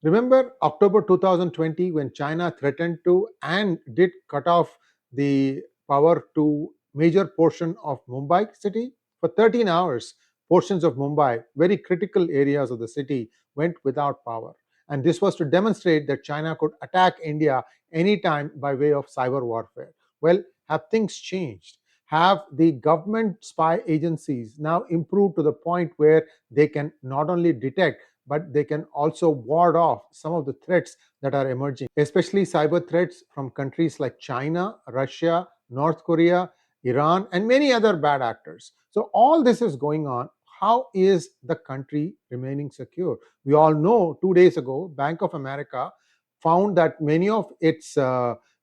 Remember October 2020 when China threatened to and did cut off the power to major portion of Mumbai city? For 13 hours, portions of Mumbai, very critical areas of the city, went without power. And this was to demonstrate that China could attack India anytime by way of cyber warfare. Well, have things changed? Have the government spy agencies now improved to the point where they can not only detect but they can also ward off some of the threats that are emerging, especially cyber threats from countries like China, Russia, North Korea, Iran, and many other bad actors. So, all this is going on. How is the country remaining secure? We all know 2 days ago, Bank of America found that many of its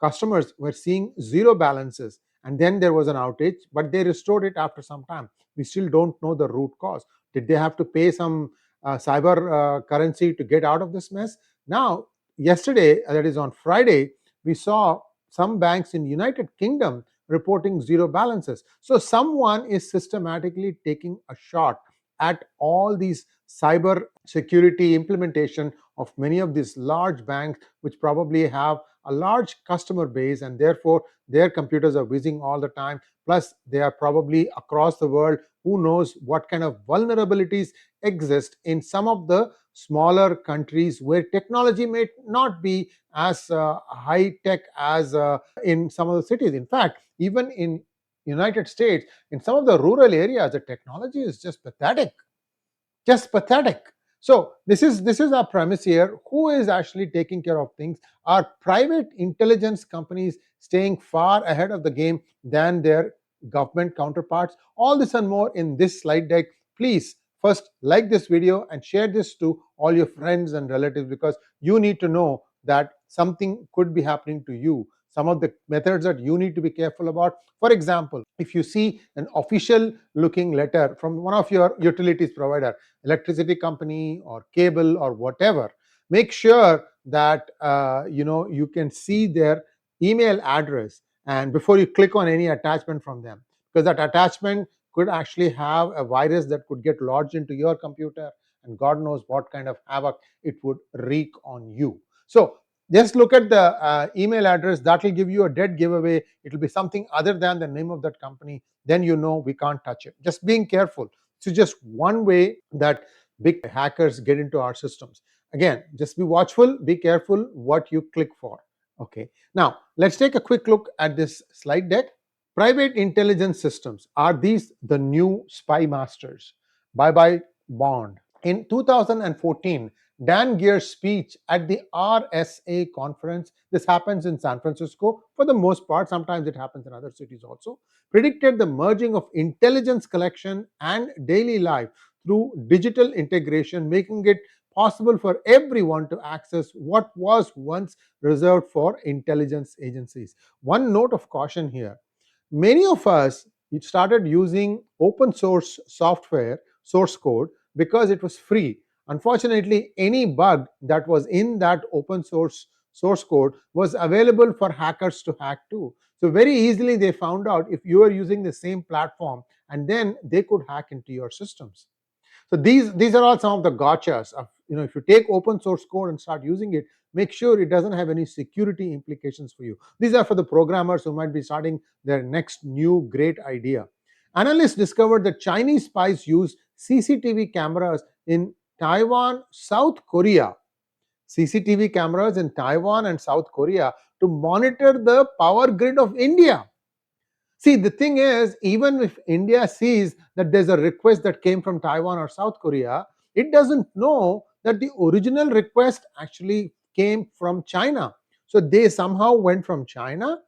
customers were seeing zero balances, and then there was an outage, but they restored it after some time. We still don't know the root cause. Did they have to pay some cyber currency to get out of this mess? Now, yesterday, that is on Friday, we saw some banks in United Kingdom reporting zero balances. So someone is systematically taking a shot at all these cyber security implementation of many of these large banks, which probably have a large customer base, and therefore their computers are whizzing all the time. Plus, they are probably across the world. Who knows what kind of vulnerabilities exist in some of the smaller countries where technology may not be as high tech as in some of the cities. In fact, even in United States, in some of the rural areas, the technology is just pathetic, just pathetic. So this is our premise here. Who is actually taking care of things? Are private intelligence companies staying far ahead of the game than their government counterparts? All this and more in this slide deck. Please first like this video and share this to all your friends and relatives, because you need to know that something could be happening to you. Some of the methods that you need to be careful about. For example, if you see an official looking letter from one of your utilities provider, electricity company or cable or whatever, make sure that you can see their email address and before you click on any attachment from them, because that attachment could actually have a virus that could get lodged into your computer, and God knows what kind of havoc it would wreak on you. So just look at the email address. That will give you a dead giveaway. It will be something other than the name of that company. Then you know we can't touch it. Just being careful. So just one way that big hackers get into our systems. Again, just be watchful, be careful what you click for. Okay. Now, let's take a quick look at this slide deck. Private intelligence systems, are these the new spy masters? Bye Bond. In 2014, Dan Geer's speech at the RSA conference, this happens in San Francisco for the most part, sometimes it happens in other cities also, predicted the merging of intelligence collection and daily life through digital integration, making it possible for everyone to access what was once reserved for intelligence agencies. One note of caution here: many of us started using open source software, source code, because it was free. Unfortunately, any bug that was in that open source code was available for hackers to hack too. So very easily they found out if you are using the same platform, and then they could hack into your systems. So these are all some of the gotchas of, if you take open source code and start using it, make sure it doesn't have any security implications for you. These are for the programmers who might be starting their next new great idea. Analysts discovered that Chinese spies use CCTV cameras in Taiwan, South Korea. CCTV cameras in Taiwan and South Korea to monitor the power grid of India. See, the thing is, even if India sees that there's a request that came from Taiwan or South Korea, it doesn't know that the original request actually came from China. So they somehow went from China,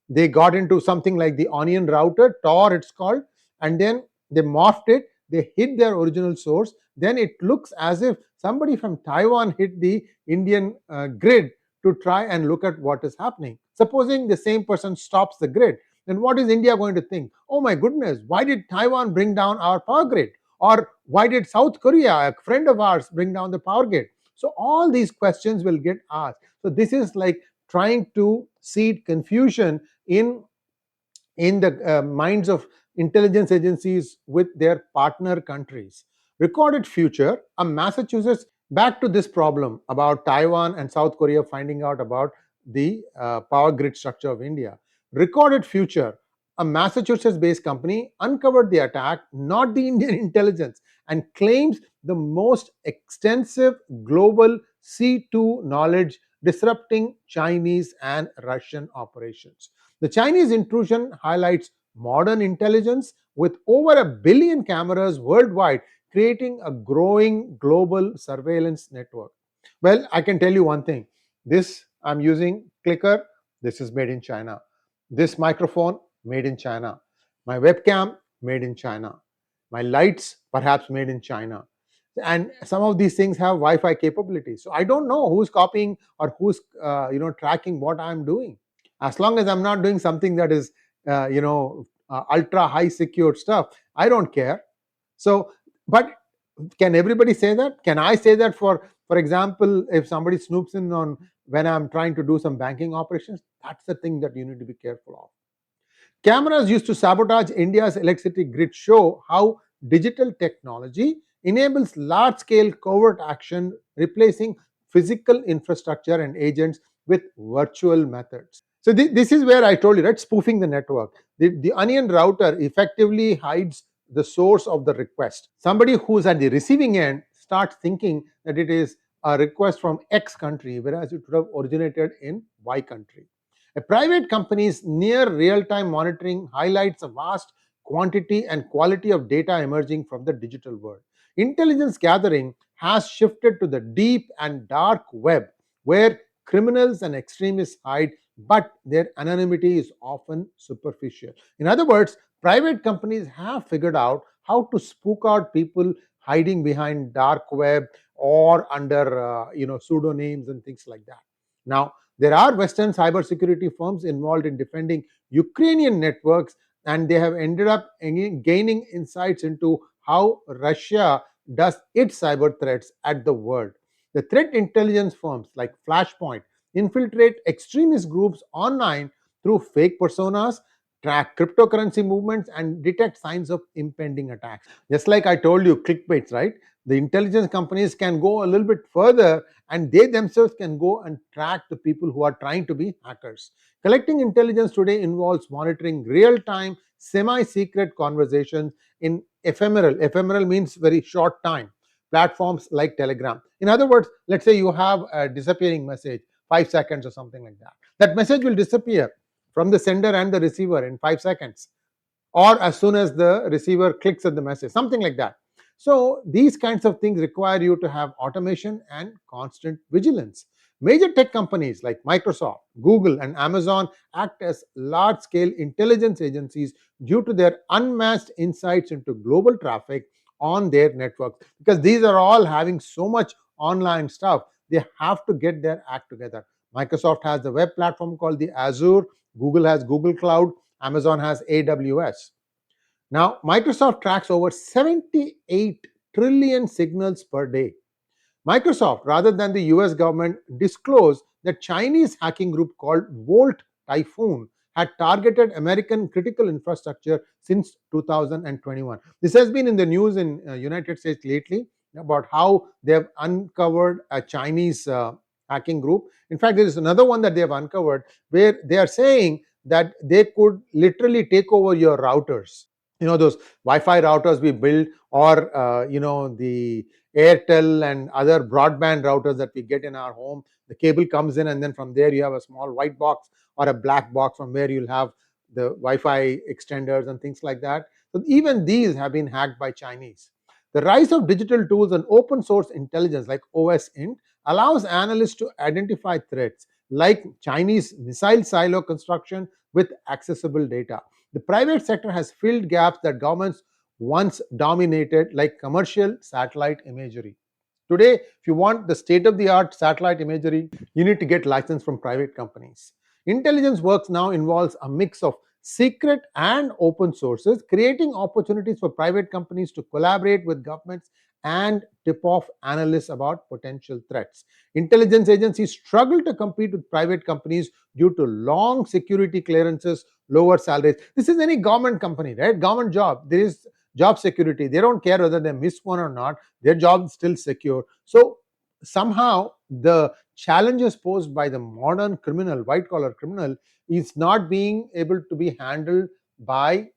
they got into something like the onion router, Tor it's called, and then they morphed it, they hit their original source. Then it looks as if somebody from Taiwan hit the Indian grid to try and look at what is happening. Supposing the same person stops the grid, then what is India going to think? Oh my goodness, why did Taiwan bring down our power grid? Or why did South Korea, a friend of ours, bring down the power grid? So all these questions will get asked. So this is like trying to seed confusion in the minds of intelligence agencies with their partner countries. Recorded Future, a Massachusetts Back to this problem about Taiwan and South Korea finding out about the power grid structure of India. Recorded Future, a Massachusetts based company, uncovered the attack, not the Indian intelligence, and claims the most extensive global C2 knowledge disrupting Chinese and Russian operations. The Chinese intrusion highlights modern intelligence with over 1 billion cameras worldwide, creating a growing global surveillance network. Well, I can tell you one thing. This I'm using clicker, this is made in China. This microphone, made in China. My webcam, made in China. My lights, perhaps made in China. And some of these things have Wi-Fi capabilities. So I don't know who's copying or who's tracking what I'm doing. As long as I'm not doing something that is ultra high secured stuff, I don't care. So, but can everybody say that? Can I say that, for example, if somebody snoops in on when I'm trying to do some banking operations? That's the thing that you need to be careful of. Cameras used to sabotage India's electricity grid show how digital technology enables large-scale covert action, replacing physical infrastructure and agents with virtual methods. So this is where I told you, right? Spoofing the network. The onion router effectively hides the source of the request. Somebody who's at the receiving end starts thinking that it is a request from X country, whereas it would have originated in Y country. A private company's near real-time monitoring highlights a vast quantity and quality of data emerging from the digital world. Intelligence gathering has shifted to the deep and dark web, where criminals and extremists hide, but their anonymity is often superficial. In other words, private companies have figured out how to spook out people hiding behind dark web or under pseudonyms and things like that. Now, there are Western cybersecurity firms involved in defending Ukrainian networks, and they have ended up gaining insights into how Russia does its cyber threats at the world. The threat intelligence firms like Flashpoint infiltrate extremist groups online through fake personas, track cryptocurrency movements, and detect signs of impending attacks. Just like I told you, clickbaits, right? The intelligence companies can go a little bit further, and they themselves can go and track the people who are trying to be hackers. Collecting intelligence today involves monitoring real-time, semi-secret conversations in ephemeral means very short time, platforms like Telegram. In other words, let's say you have a disappearing message, 5 seconds or something like that. That message will disappear from the sender and the receiver in 5 seconds, or as soon as the receiver clicks at the message, something like that. So these kinds of things require you to have automation and constant vigilance. Major tech companies like Microsoft, Google, and Amazon act as large-scale intelligence agencies due to their unmatched insights into global traffic on their networks. Because these are all having so much online stuff, they have to get their act together. Microsoft has the web platform called the Azure, Google has Google Cloud, Amazon has AWS. Now, Microsoft tracks over 78 trillion signals per day. Microsoft, rather than the US government, disclosed that Chinese hacking group called Volt Typhoon had targeted American critical infrastructure since 2021. This has been in the news in United States lately about how they have uncovered a Chinese hacking group. In fact, there is another one that they have uncovered where they are saying that they could literally take over your routers. Those Wi-Fi routers we build, or the Airtel and other broadband routers that we get in our home. The cable comes in, and then from there you have a small white box or a black box from where you'll have the Wi-Fi extenders and things like that. So even these have been hacked by Chinese. The rise of digital tools and open source intelligence like OSINT allows analysts to identify threats like Chinese missile silo construction with accessible data. The private sector has filled gaps that governments once dominated, like commercial satellite imagery. Today, if you want the state-of-the-art satellite imagery, you need to get license from private companies. Intelligence work now involves a mix of secret and open sources, creating opportunities for private companies to collaborate with governments and tip off analysts about potential threats. Intelligence agencies struggle to compete with private companies due to long security clearances, lower salaries. This is any government company, right? Government job. There is job security. They don't care whether they miss one or not. Their job is still secure. So somehow the challenges posed by the modern criminal, white collar criminal, is not being able to be handled by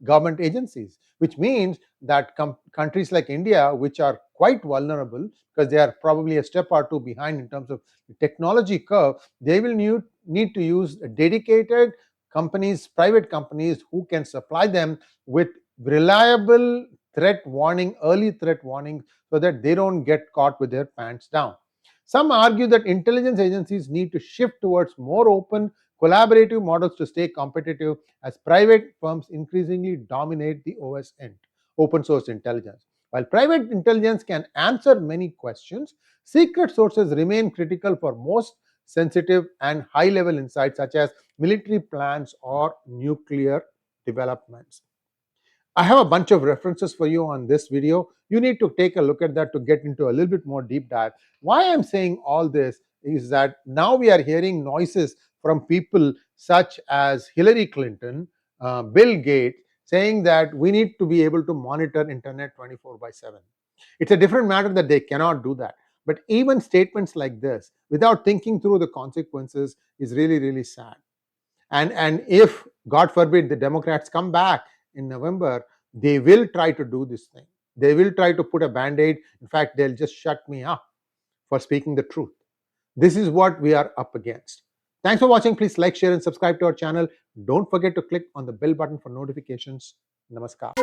government agencies, which means that countries like India, which are quite vulnerable because they are probably a step or two behind in terms of the technology curve, they will need to use dedicated companies, private companies, who can supply them with reliable threat warning, early threat warning, so that they don't get caught with their pants down. Some argue that intelligence agencies need to shift towards more open, collaborative models to stay competitive, as private firms increasingly dominate the OS end, open source intelligence. While private intelligence can answer many questions, secret sources remain critical for most sensitive and high level insights, such as military plans or nuclear developments. I have a bunch of references for you on this video. You need to take a look at that to get into a little bit more deep dive. Why I'm saying all this is that now we are hearing noises from people such as Hillary Clinton, Bill Gates, saying that we need to be able to monitor internet 24/7. It's a different matter that they cannot do that. But even statements like this, without thinking through the consequences, is really, really sad. And if, God forbid, the Democrats come back in November, they will try to do this thing. They will try to put a band-aid. In fact, they'll just shut me up for speaking the truth. This is what we are up against. Thanks for watching. Please like, share, and subscribe to our channel. Don't forget to click on the bell button for notifications. Namaskar.